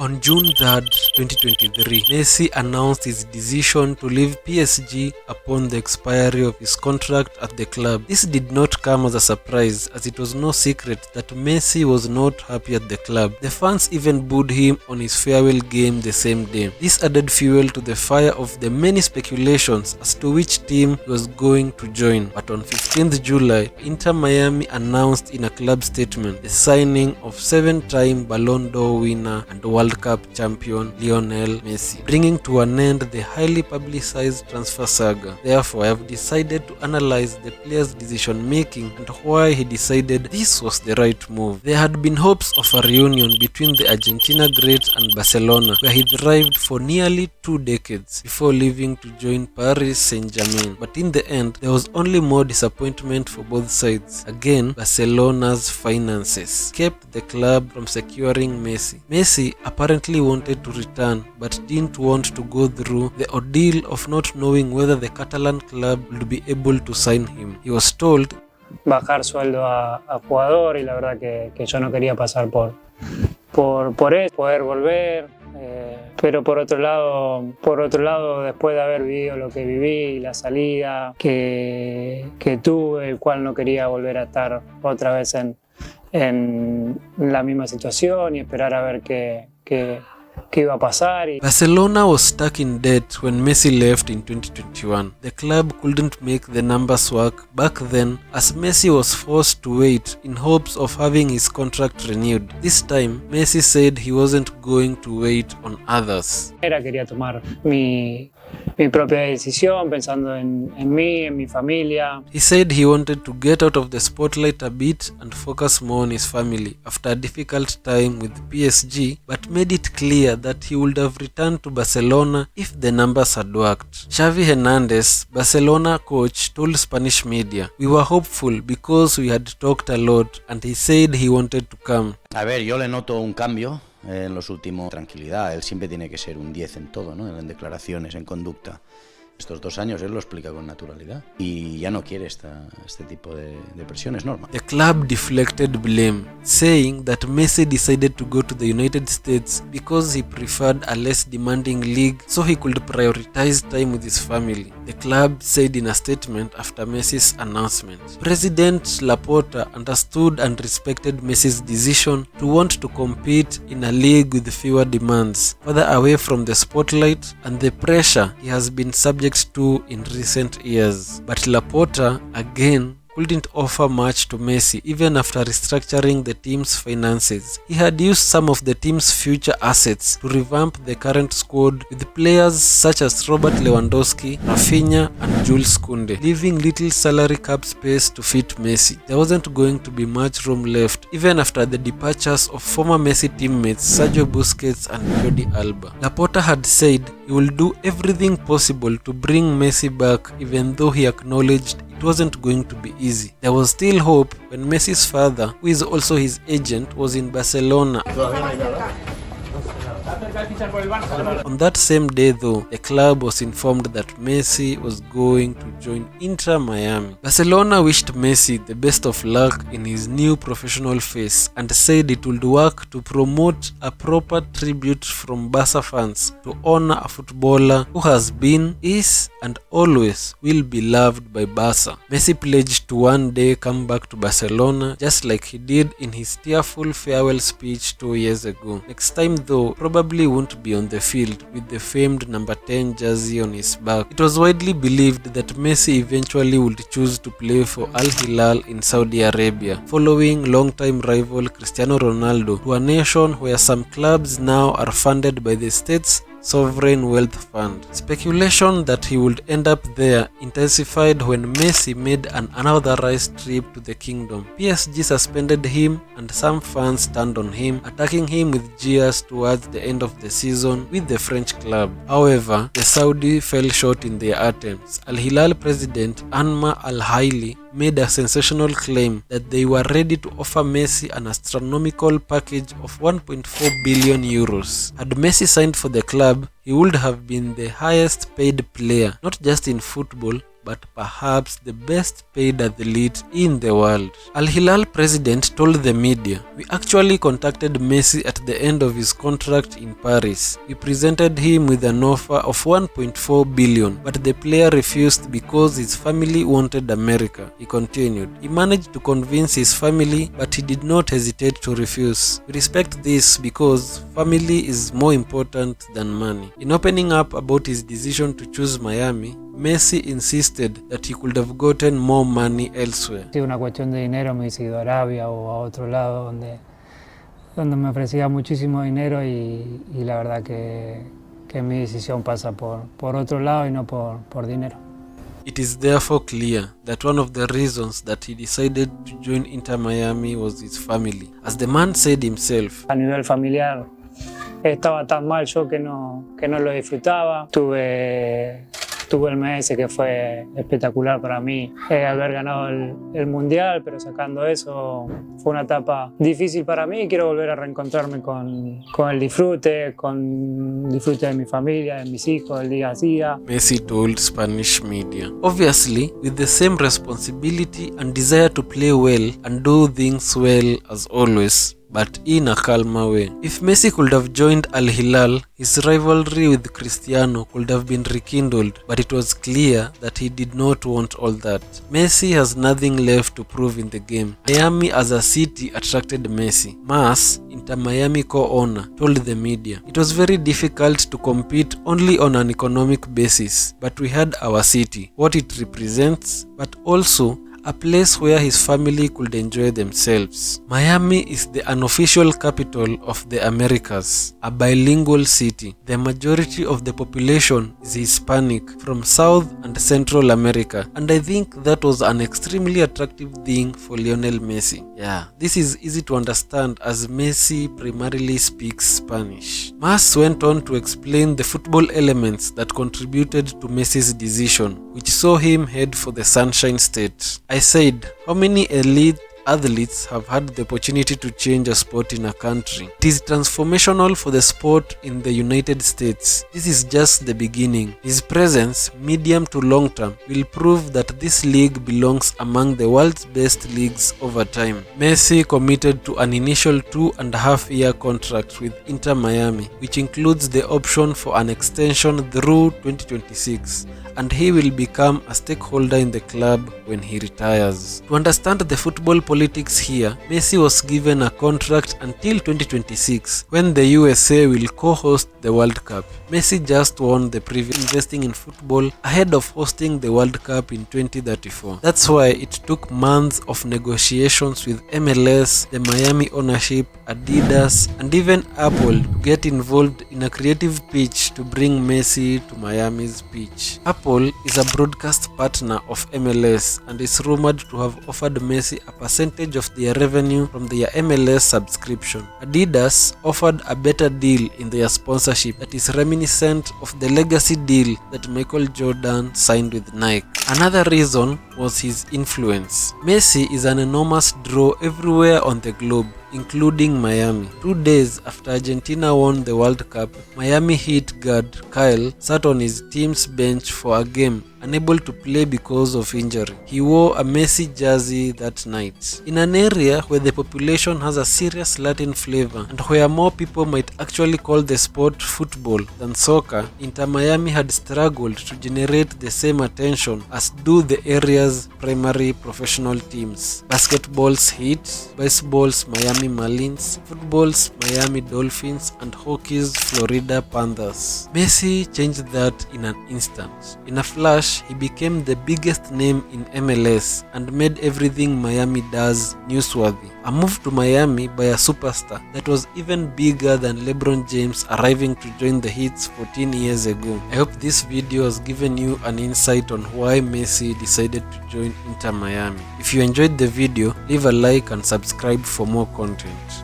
On June 3rd, 2023, Messi announced his decision to leave PSG upon the expiry of his contract at the club. This did not come as a surprise, as it was no secret that Messi was not happy at the club. The fans even booed him on his farewell game the same day. This added fuel to the fire of the many speculations as to which team he was going to join. But on 15th July, Inter Miami announced in a club statement the signing of 7-time Ballon d'Or winner and World Cup champion Lionel Messi, bringing to an end the highly publicized transfer saga. Therefore, I have decided to analyze the player's decision making and why he decided this was the right move. There had been hopes of a reunion between the Argentina great and Barcelona, where he thrived for nearly 2 decades before leaving to join Paris Saint-Germain. But in the end, there was only more disappointment for both sides. Again, Barcelona's finances kept the club from securing Messi. Messi apparently wanted to return, but didn't want to go through the ordeal of not knowing whether the Catalan club would be able to sign him. He was told bajar sueldo a jugador, y la verdad que yo no quería pasar por eso, poder volver, pero por otro lado, después de haber vivido lo que viví, la salida que tuve, el cual no quería volver a estar otra vez en la misma situación y esperar a ver qué iba a pasar. Barcelona was stuck in debt when Messi left in 2021. The club couldn't make the numbers work back then, as Messi was forced to wait in hopes of having his contract renewed. This time, Messi said he wasn't going to wait on others. Quería tomar mi propia decisión pensando en mí, en mi familia. He said he wanted to get out of the spotlight a bit and focus more on his family after a difficult time with PSG, but made it clear that he would have returned to Barcelona if the numbers had worked. Xavi Hernandez, Barcelona coach, told Spanish media, "We were hopeful because we had talked a lot and he said he wanted to come." A ver, yo le noto un cambio en los últimos. Tranquilidad, él siempre tiene que ser un 10 en todo, ¿no? En declaraciones, en conducta. Estos 2 años él lo explica con naturalidad y ya no quiere este tipo de presión, es normal. The club deflected blame, saying that Messi decided to go to the United States because he preferred a less demanding league so he could prioritize time with his family. The club said in a statement after Messi's announcement. President Laporta understood and respected Messi's decision to want to compete in a league with fewer demands, further away from the spotlight and the pressure he has been subject to in recent years. But Laporta, again, couldn't offer much to Messi even after restructuring the team's finances. He had used some of the team's future assets to revamp the current squad with players such as Robert Lewandowski, Rafinha and Jules Koundé, leaving little salary cap space to fit Messi. There wasn't going to be much room left even after the departures of former Messi teammates Sergio Busquets and Jordi Alba. Laporta had said he will do everything possible to bring Messi back, even though he acknowledged it wasn't going to be easy. There was still hope when Messi's father, who is also his agent, was in Barcelona. On that same day though, the club was informed that Messi was going to join Inter Miami. Barcelona wished Messi the best of luck in his new professional phase and said it would work to promote a proper tribute from Barca fans to honor a footballer who has been, is and always will be loved by Barca. Messi pledged to one day come back to Barcelona just like he did in his tearful farewell speech 2 years ago. Next time though, probably won't be on the field with the famed number 10 jersey on his back. It was widely believed that Messi eventually would choose to play for Al Hilal in Saudi Arabia, following longtime rival Cristiano Ronaldo to a nation where some clubs now are funded by the state's sovereign wealth fund. Speculation that he would end up there intensified when Messi made an unauthorized trip to the kingdom. PSG suspended him and some fans turned on him, attacking him with jeers towards the end of the season with the French club. However, the Saudi fell short in their attempts. Al Hilal president Anma Al Haili made a sensational claim that they were ready to offer Messi an astronomical package of 1.4 billion euros. Had Messi signed for the club, he would have been the highest paid player, not just in football, but perhaps the best paid athlete in the world. Al Hilal president told the media, "We actually contacted Messi at the end of his contract in Paris. We presented him with an offer of 1.4 billion, but the player refused because his family wanted America," he continued. He managed to convince his family, but he did not hesitate to refuse. "We respect this because family is more important than money." In opening up about his decision to choose Miami, Messi insisted that he could have gotten more money elsewhere. Si una cuestión de dinero me hubiese ido a Arabia o a otro lado donde me ofrecía muchísimo dinero y la verdad que mi decisión pasa por otro lado y no por dinero. It is therefore clear that one of the reasons that he decided to join Inter Miami was his family. As the man said himself, "A nivel familiar estaba tan mal yo que no lo disfrutaba. Tuve el mes que fue espectacular para mí haber ganado el Mundial, pero sacando eso fue una etapa difícil para mí y quiero volver a reencontrarme con el disfrute, con disfrute de mi familia, de mis hijos, del día a día." Messi told Spanish media. Obviously, with the same responsibility and desire to play well and do things well as always, but in a calmer way. If Messi could have joined Al Hilal, his rivalry with Cristiano could have been rekindled, but it was clear that he did not want all that. Messi has nothing left to prove in the game. Miami as a city attracted Messi. Mas, Inter Miami co-owner, told the media, "It was very difficult to compete only on an economic basis, but we had our city, what it represents, but also a place where his family could enjoy themselves. Miami is the unofficial capital of the Americas, a bilingual city. The majority of the population is Hispanic from South and Central America, and I think that was an extremely attractive thing for Lionel Messi." Yeah, this is easy to understand as Messi primarily speaks Spanish. Mas went on to explain the football elements that contributed to Messi's decision, which saw him head for the Sunshine State. I said, "How many elite athletes have had the opportunity to change a sport in a country? It is transformational for the sport in the United States. This is just the beginning. His presence, medium to long term, will prove that this league belongs among the world's best leagues over time." Messi committed to an initial 2.5-year contract with Inter Miami, which includes the option for an extension through 2026. And he will become a stakeholder in the club when he retires. To understand the football politics here, Messi was given a contract until 2026, when the USA will co-host the World Cup. Messi just won the previous investing in football ahead of hosting the World Cup in 2034. That's why it took months of negotiations with MLS, the Miami ownership, Adidas, and even Apple to get involved in a creative pitch to bring Messi to Miami's pitch. Apple is a broadcast partner of MLS and is rumored to have offered Messi a percentage of their revenue from their MLS subscription. Adidas offered a better deal in their sponsorship that is reminiscent of the legacy deal that Michael Jordan signed with Nike. Another reason was his influence. Messi is an enormous draw everywhere on the globe, including Miami. 2 days after Argentina won the World Cup, Miami Heat guard Kyle sat on his team's bench for a game, unable to play because of injury. He wore a Messi jersey that night. In an area where the population has a serious Latin flavor and where more people might actually call the sport football than soccer, Inter Miami had struggled to generate the same attention as do the area's primary professional teams. Basketball's Heat, baseball's Miami Marlins, football's Miami Dolphins, and hockey's Florida Panthers. Messi changed that in an instant. In a flash, he became the biggest name in MLS and made everything Miami does newsworthy. A move to Miami by a superstar that was even bigger than LeBron James arriving to join the Heat 14 years ago. I hope this video has given you an insight on why Messi decided to join Inter Miami. If you enjoyed the video, leave a like and subscribe for more content.